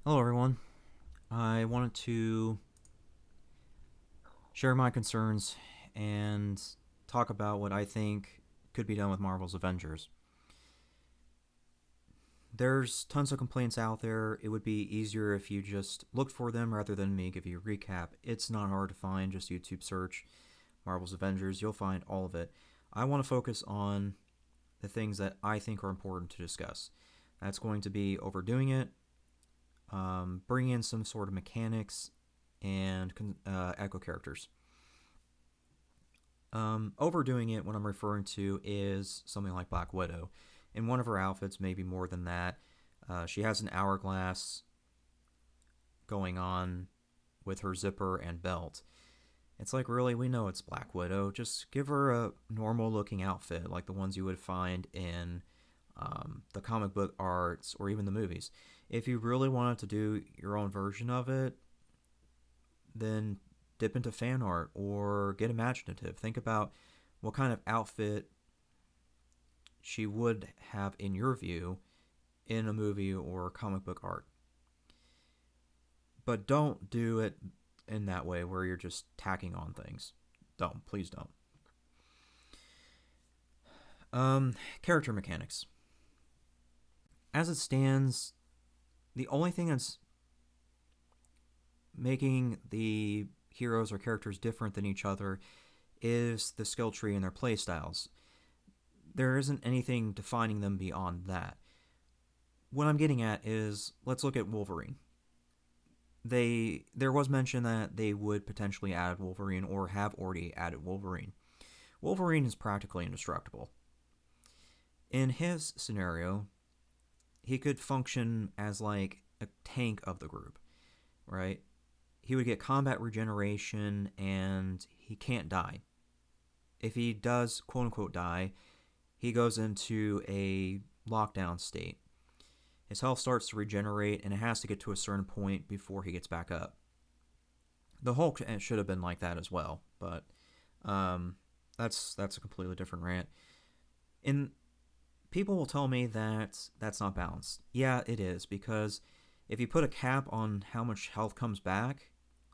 Hello, everyone. I wanted to share my concerns and talk about what I think could be done with Marvel's Avengers. There's tons of complaints out there. It would be easier if you just looked for them rather than me give you a recap. It's not hard to find, just YouTube search Marvel's Avengers. You'll find all of it. I want to focus on the things that I think are important to discuss. That's going to be overdoing it, bringing in some sort of mechanics, and echo characters. Overdoing it, what I'm referring to is something like Black Widow. In one of her outfits, maybe more than that, she has an hourglass going on with her zipper and belt. It's like, really, we know it's Black Widow. Just give her a normal looking outfit, like the ones you would find in the comic book arts or even the movies. If you really wanted to do your own version of it, then dip into fan art or get imaginative. Think about what kind of outfit she would have in your view in a movie or comic book art. But don't do it in that way where you're just tacking on things. Don't. Please don't. Character mechanics. As it stands, the only thing that's making the heroes or characters different than each other is the skill tree and their playstyles. There isn't anything defining them beyond that. What I'm getting at is, let's look at Wolverine. There was mention that they would potentially add Wolverine or have already added Wolverine. Wolverine is practically indestructible. In his scenario, he could function as like a tank of the group, right? He would get combat regeneration and he can't die. If he does quote unquote die, he goes into a lockdown state. His health starts to regenerate and it has to get to a certain point before he gets back up. The Hulk should have been like that as well, but that's a completely different rant. And people will tell me that that's not balanced. Yeah, it is, because if you put a cap on how much health comes back,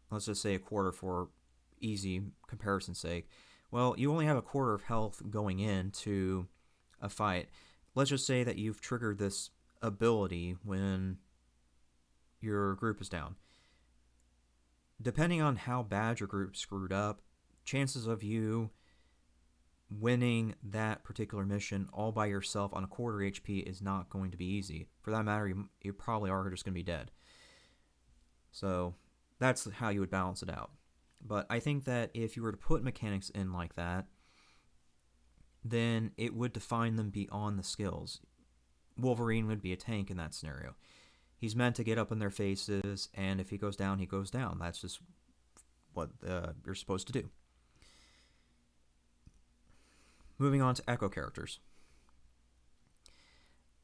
let's just say a quarter for easy comparison's sake, well, you only have a quarter of health going into a fight. Let's just say that you've triggered this ability when your group is down. Depending on how bad your group screwed up, chances of you winning that particular mission all by yourself on a quarter HP is not going to be easy. For that matter, you probably are just going to be dead. So that's how you would balance it out. But I think that if you were to put mechanics in like that, then it would define them beyond the skills. Wolverine would be a tank in that scenario. He's meant to get up in their faces, and if he goes down, he goes down. That's just what you're supposed to do. Moving on to Echo characters.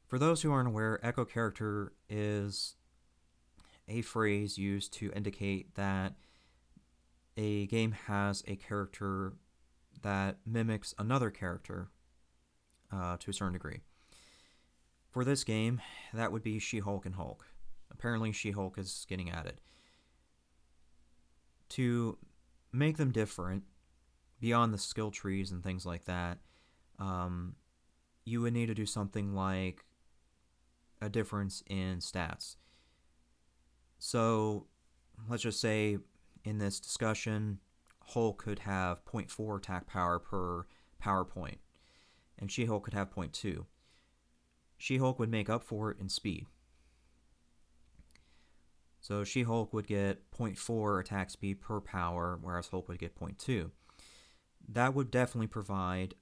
For those who aren't aware, Echo character is a phrase used to indicate that a game has a character that mimics another character to a certain degree. For this game, that would be She-Hulk and Hulk. Apparently, She-Hulk is getting added. To make them different, beyond the skill trees and things like that, you would need to do something like a difference in stats. So, let's just say in this discussion, Hulk could have 0.4 attack power per power point, and She-Hulk could have 0.2. She-Hulk would make up for it in speed. So She-Hulk would get 0.4 attack speed per power, whereas Hulk would get 0.2. That would definitely provide,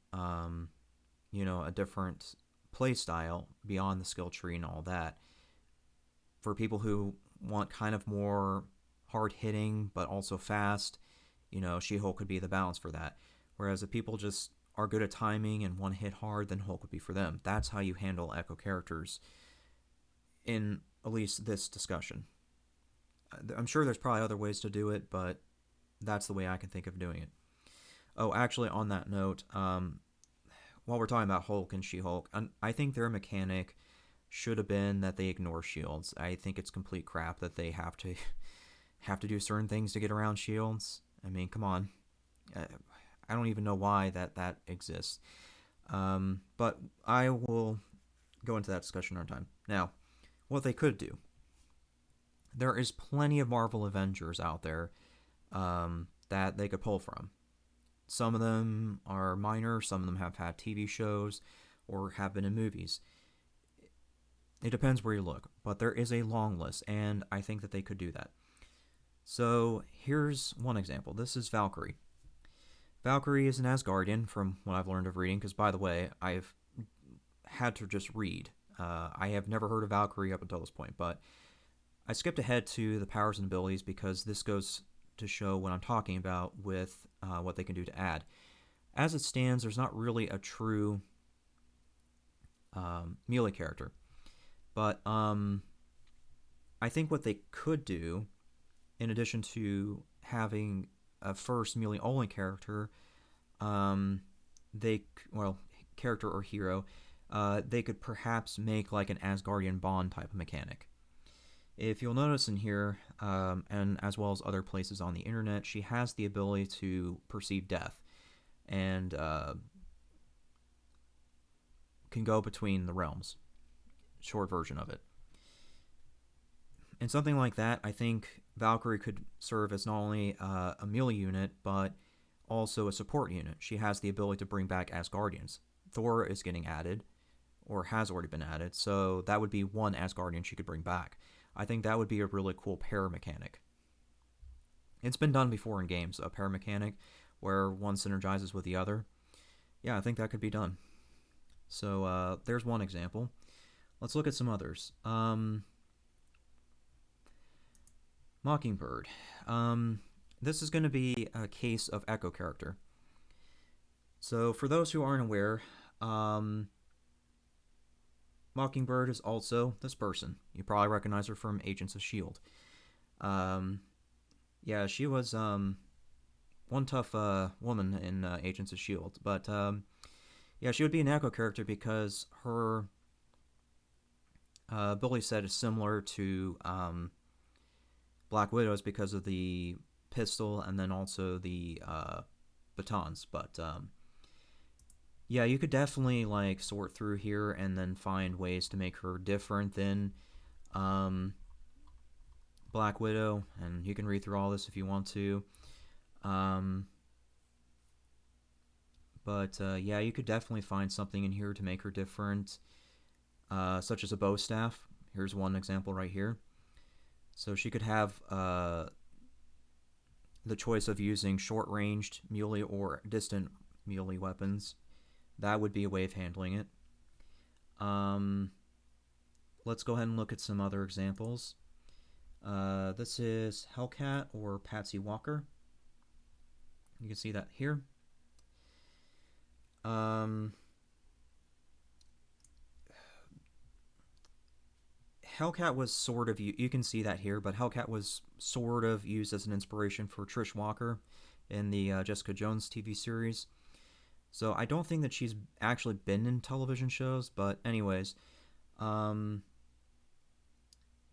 a different play style beyond the skill tree and all that. For people who want kind of more hard hitting but also fast, She-Hulk could be the balance for that. Whereas if people just are good at timing and one hit hard, then Hulk would be for them. That's how you handle Echo characters in at least this discussion. I'm sure there's probably other ways to do it, but that's the way I can think of doing it. Oh, actually, on that note, while we're talking about Hulk and She-Hulk, I think their mechanic should have been that they ignore shields. I think it's complete crap that they have to have to do certain things to get around shields. I mean, come on. I don't even know why that exists. But I will go into that discussion another time. Now, what they could do. There is plenty of Marvel Avengers out there that they could pull from. Some of them are minor, some of them have had TV shows or have been in movies. It depends where you look, but there is a long list, and I think that they could do that. So here's one example. This is Valkyrie. Valkyrie is an Asgardian, from what I've learned of reading, because, by the way, I've had to just read. I have never heard of Valkyrie up until this point, but I skipped ahead to the powers and abilities because this goes to show what I'm talking about with what they can do to add. As it stands, there's not really a true melee character. But I think what they could do, in addition to having a first melee-only character, character or hero, they could perhaps make like an Asgardian bond type of mechanic. If you'll notice in here, and as well as other places on the internet, she has the ability to perceive death and can go between the realms. Short version of it. And something like that, I think Valkyrie could serve as not only a melee unit, but also a support unit. She has the ability to bring back Asgardians. Thor is getting added, or has already been added, so that would be one Asgardian she could bring back. I think that would be a really cool pair mechanic. It's been done before in games, a pair mechanic where one synergizes with the other. Yeah, I think that could be done. So there's one example. Let's look at some others. Mockingbird. This is going to be a case of echo character. So for those who aren't aware, Mockingbird is also this person. You probably recognize her from Agents of S.H.I.E.L.D. Yeah, she was one tough woman in Agents of S.H.I.E.L.D. But yeah, she would be an echo character because her ability set is similar to Black Widow's because of the pistol and then also the batons. But yeah, you could definitely like sort through here and then find ways to make her different than Black Widow, and you can read through all this if you want to. But yeah, you could definitely find something in here to make her different, such as a bow staff. Here's one example right here. So she could have the choice of using short-ranged melee or distant melee weapons. That would be a way of handling it. Let's go ahead and look at some other examples. This is Hellcat or Patsy Walker. You can see that here. Hellcat was sort of, you can see that here, but Hellcat was sort of used as an inspiration for Trish Walker in the Jessica Jones TV series. So I don't think that she's actually been in television shows, but anyways,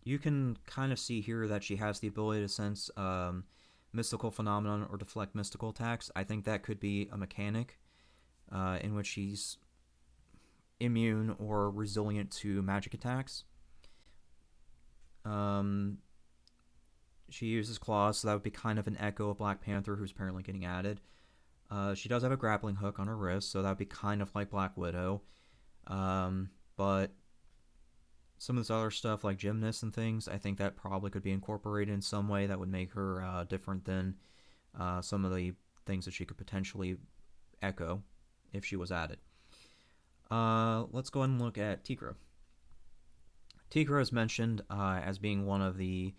you can kind of see here that she has the ability to sense mystical phenomenon or deflect mystical attacks. I think that could be a mechanic in which she's immune or resilient to magic attacks. She uses claws, so that would be kind of an echo of Black Panther, who's apparently getting added. She does have a grappling hook on her wrist, so that would be kind of like Black Widow. But some of this other stuff, like gymnasts and things, I think that probably could be incorporated in some way that would make her different than some of the things that she could potentially echo if she was added. Let's go ahead and look at Tigra. Tigra is mentioned as being one of the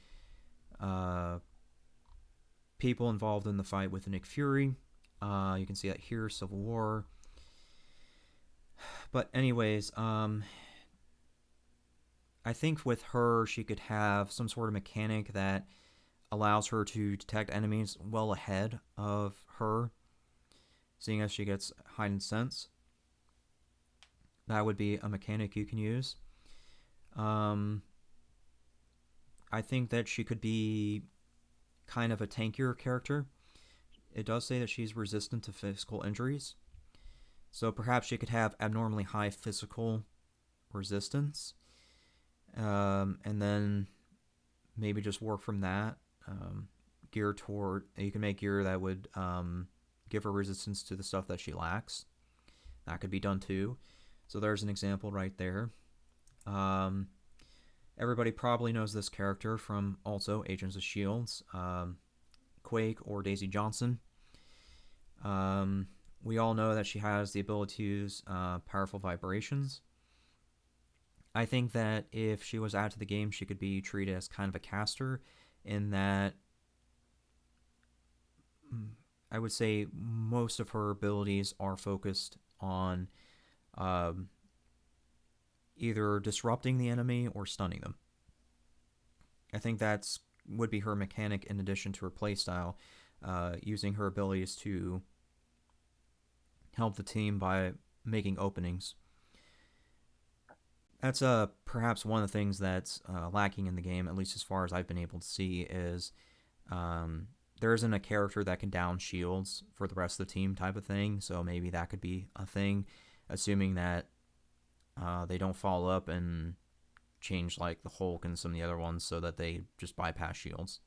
people involved in the fight with Nick Fury. You can see that here, Civil War. But anyways, I think with her, she could have some sort of mechanic that allows her to detect enemies well ahead of her, seeing as she gets heightened sense. That would be a mechanic you can use. I think that she could be kind of a tankier character. It does say that she's resistant to physical injuries, so perhaps she could have abnormally high physical resistance, and then maybe just work from that. Gear toward, you can make gear that would give her resistance to the stuff that she lacks. That could be done too. So there's an example right there. Everybody probably knows this character from also Agents of Shields, Quake or Daisy Johnson. We all know that she has the ability to use powerful vibrations. I think that if she was added to the game, she could be treated as kind of a caster, in that I would say most of her abilities are focused on either disrupting the enemy or stunning them. I think that's would be her mechanic in addition to her playstyle, using her abilities to help the team by making openings. That's perhaps one of the things that's lacking in the game, at least as far as I've been able to see, is there isn't a character that can down shields for the rest of the team type of thing, so maybe that could be a thing, assuming that they don't follow up and change like the Hulk and some of the other ones so that they just bypass shields.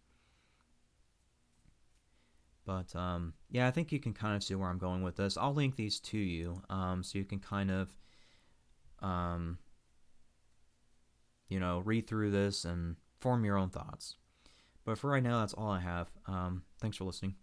But yeah, I think you can kind of see where I'm going with this. I'll link these to you, so you can kind of read through this and form your own thoughts. But for right now, that's all I have. Thanks for listening.